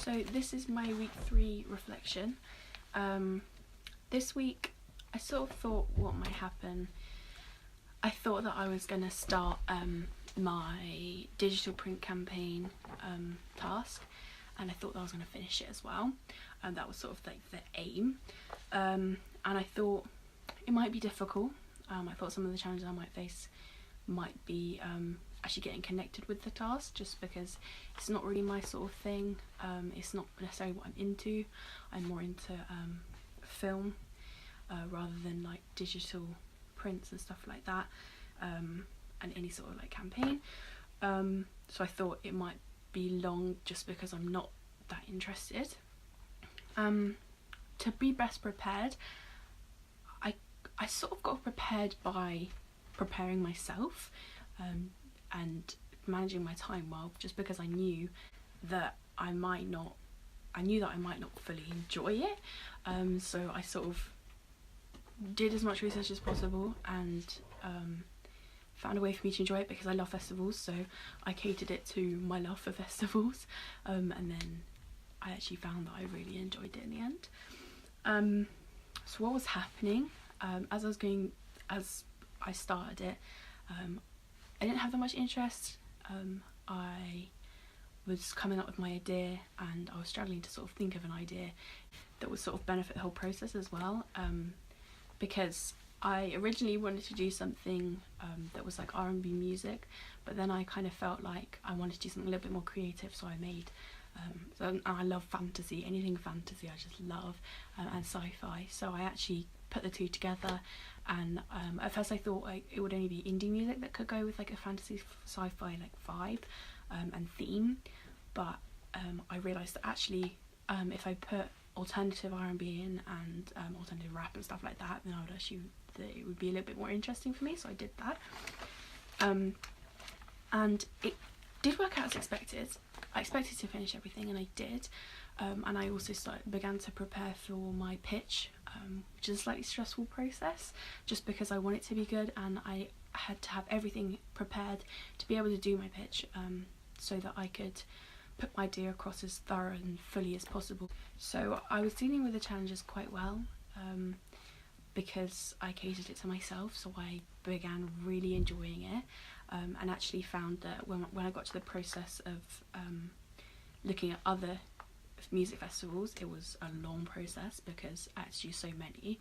So this is my week 3 reflection. This week I sort of thought what might happen. I thought that I was going to start my digital print campaign task, and I thought that I was going to finish it as well, and that was sort of like the aim. And I thought it might be difficult. I thought some of the challenges I might face might be actually getting connected with the task, just because it's not really my sort of thing. It's not necessarily what I'm into. I'm more into film rather than like digital prints and stuff like that, and any sort of like campaign. So I thought it might be long just because I'm not that interested. To be best prepared, I sort of got prepared by preparing myself and managing my time well, just because I knew that I might not fully enjoy it. So I sort of did as much research as possible and found a way for me to enjoy it, because I love festivals, so I catered it to my love for festivals, and then I actually found that I really enjoyed it in the end. So what was happening as I started it, I didn't have that much interest. I was coming up with my idea, and I was struggling to sort of think of an idea that would sort of benefit the whole process as well, because I originally wanted to do something that was like R&B music, but then I kind of felt like I wanted to do something a little bit more creative, so I made and I love fantasy, anything fantasy I just love, and sci-fi, so I actually put the two together. And at first I thought it would only be indie music that could go with like a fantasy sci-fi like vibe and theme, but I realised that actually if I put alternative R&B in and alternative rap and stuff like that, then I would assume that it would be a little bit more interesting for me, so I did that. And it did work out as expected. I expected to finish everything, and I did. And I also began to prepare for my pitch, which is a slightly stressful process, just because I want it to be good, and I had to have everything prepared to be able to do my pitch, so that I could put my idea across as thorough and fully as possible. So I was dealing with the challenges quite well, because I catered it to myself, so I began really enjoying it, and actually found that when I got to the process of looking at other music festivals, it was a long process because I had to do so many,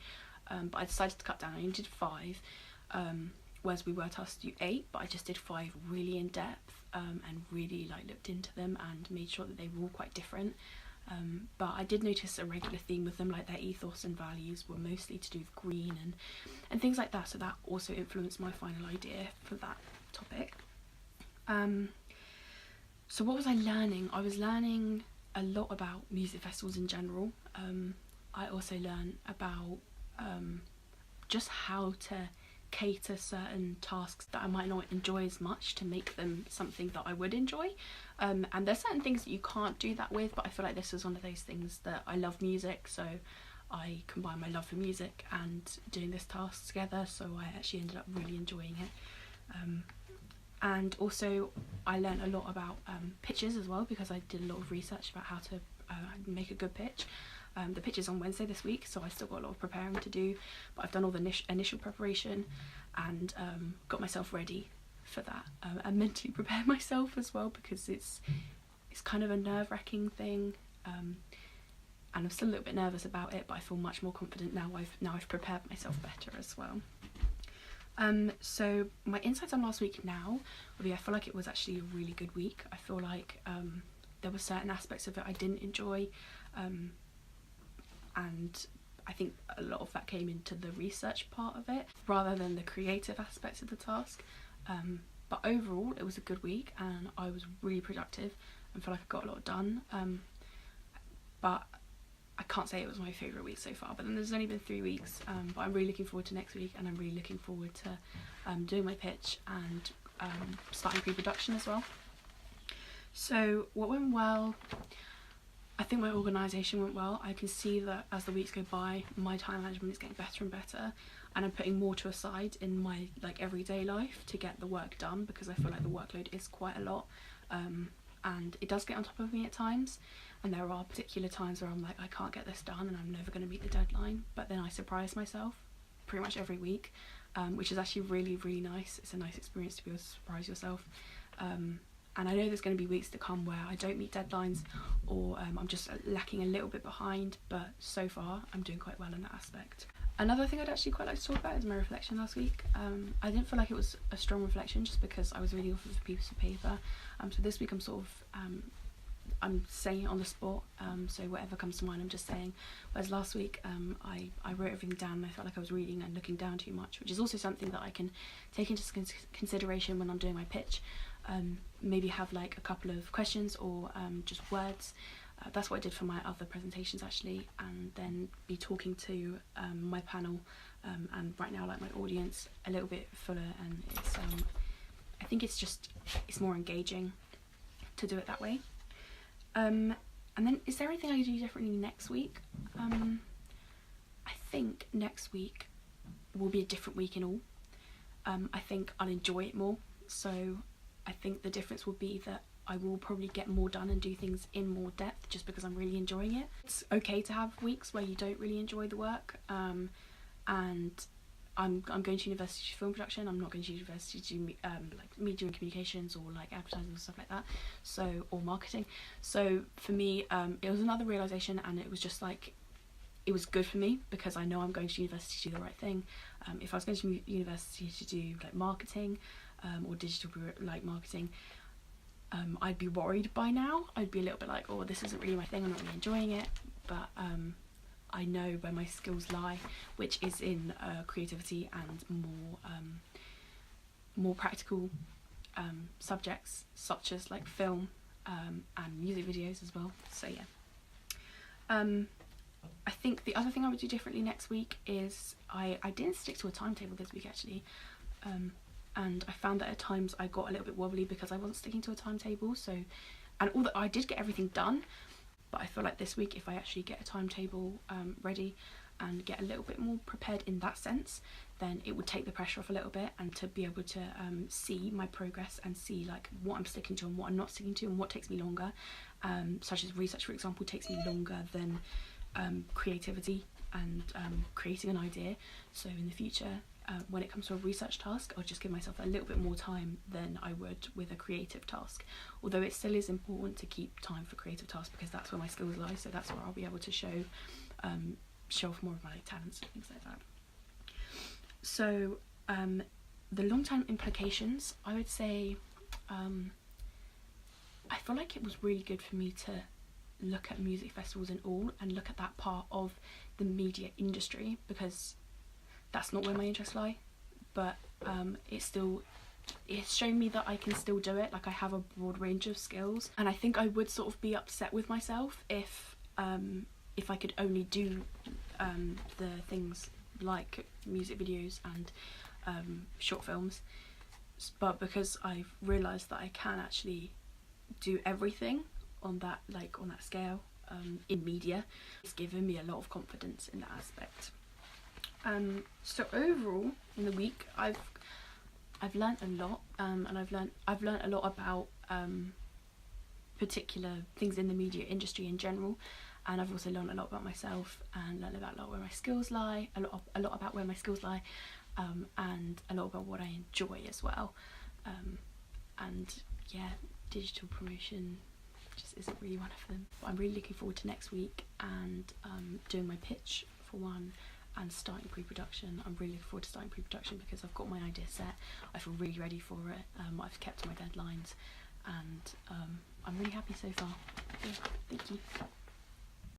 but I decided to cut down. I only did 5, whereas we were tasked to do 8, but I just did 5 really in depth, and really like looked into them and made sure that they were all quite different. But I did notice a regular theme with them, like their ethos and values were mostly to do with green and things like that, so that also influenced my final idea for that topic. So what was I learning? I was learning a lot about music festivals in general. I also learned about just how to cater certain tasks that I might not enjoy as much to make them something that I would enjoy. And there's certain things that you can't do that with, but I feel like this was one of those things that I love music, so I combined my love for music and doing this task together, so I actually ended up really enjoying it. And also I learned a lot about pitches as well, because I did a lot of research about how to make a good pitch. The pitch is on Wednesday this week, so I still got a lot of preparing to do, but I've done all the initial preparation and got myself ready for that, and mentally prepared myself as well, because it's kind of a nerve-wracking thing, and I'm still a little bit nervous about it, but I feel much more confident now I've prepared myself better as well. So my insights on last week now would be, I feel like it was actually a really good week. I feel like there were certain aspects of it I didn't enjoy, and I think a lot of that came into the research part of it rather than the creative aspects of the task. But overall it was a good week, and I was really productive and feel like I got a lot done. But I can't say it was my favourite week so far, but then there's only been 3 weeks, but I'm really looking forward to next week, and I'm really looking forward to doing my pitch and starting pre-production as well. So what went well? I think my organisation went well. I can see that as the weeks go by, my time management is getting better and better, and I'm putting more to aside in my like everyday life to get the work done, because I feel like the workload is quite a lot, and it does get on top of me at times. and there are particular times where I'm like, I can't get this done and I'm never going to meet the deadline, but then I surprise myself pretty much every week, which is actually really, really nice. It's a nice experience to be able to surprise yourself. And I know there's going to be weeks to come where I don't meet deadlines, or I'm just lacking a little bit behind, but so far I'm doing quite well in that aspect. Another thing I'd actually quite like to talk about is my reflection last week. I didn't feel like it was a strong reflection just because I was reading off of a piece of paper. So this week I'm sort of, I'm saying it on the spot, so whatever comes to mind I'm just saying. Whereas last week I wrote everything down and I felt like I was reading and looking down too much, which is also something that I can take into consideration when I'm doing my pitch. Maybe have like a couple of questions or just words. That's what I did for my other presentations actually, and then be talking to my panel and right now like my audience a little bit fuller, and it's I think it's more engaging to do it that way. And then is there anything I do differently next week? I think next week will be a different week in all. I think I'll enjoy it more, so I think the difference will be that I will probably get more done and do things in more depth just because I'm really enjoying it. It's okay to have weeks where you don't really enjoy the work, and I'm going to university to film production. I'm not going to university to do like media and communications or like advertising and stuff like that, so, or marketing. So for me it was another realisation, and it was just like, it was good for me because I know I'm going to university to do the right thing. If I was going to university to do like marketing or digital like marketing, I'd be worried by now. I'd be a little bit like, oh, this isn't really my thing, I'm not really enjoying it, but I know where my skills lie, which is in creativity and more practical subjects such as like film and music videos as well. So yeah. I think the other thing I would do differently next week is I didn't stick to a timetable this week actually, and I found that at times I got a little bit wobbly because I wasn't sticking to a timetable. So, and although I did get everything done, but I feel like this week if I actually get a timetable ready and get a little bit more prepared in that sense, then it would take the pressure off a little bit, and to be able to see my progress and see like what I'm sticking to and what I'm not sticking to and what takes me longer, such as research for example takes me longer than creativity and creating an idea. So in the future when it comes to a research task, I'll just give myself a little bit more time than I would with a creative task, although it still is important to keep time for creative tasks because that's where my skills lie, so that's where I'll be able to show off more of my talents and things like that. So the long-term implications, I would say I feel like it was really good for me to look at music festivals and all, and look at that part of the media industry, because that's not where my interests lie, but it's shown me that I can still do it. Like I have a broad range of skills, and I think I would sort of be upset with myself if I could only do the things like music videos and short films, but because I've realised that I can actually do everything on that scale in media, it's given me a lot of confidence in that aspect. So overall in the week I've learnt a lot, and I've learnt a lot about particular things in the media industry in general, and I've also learnt a lot about myself and learnt about a lot where my skills lie, a lot about where my skills lie, and a lot about what I enjoy as well. And yeah, digital promotion just isn't really one of them. But I'm really looking forward to next week and doing my pitch for one, and starting pre-production. I'm really looking forward to starting pre-production because I've got my idea set. I feel really ready for it. I've kept my deadlines, and I'm really happy so far. Yeah, thank you.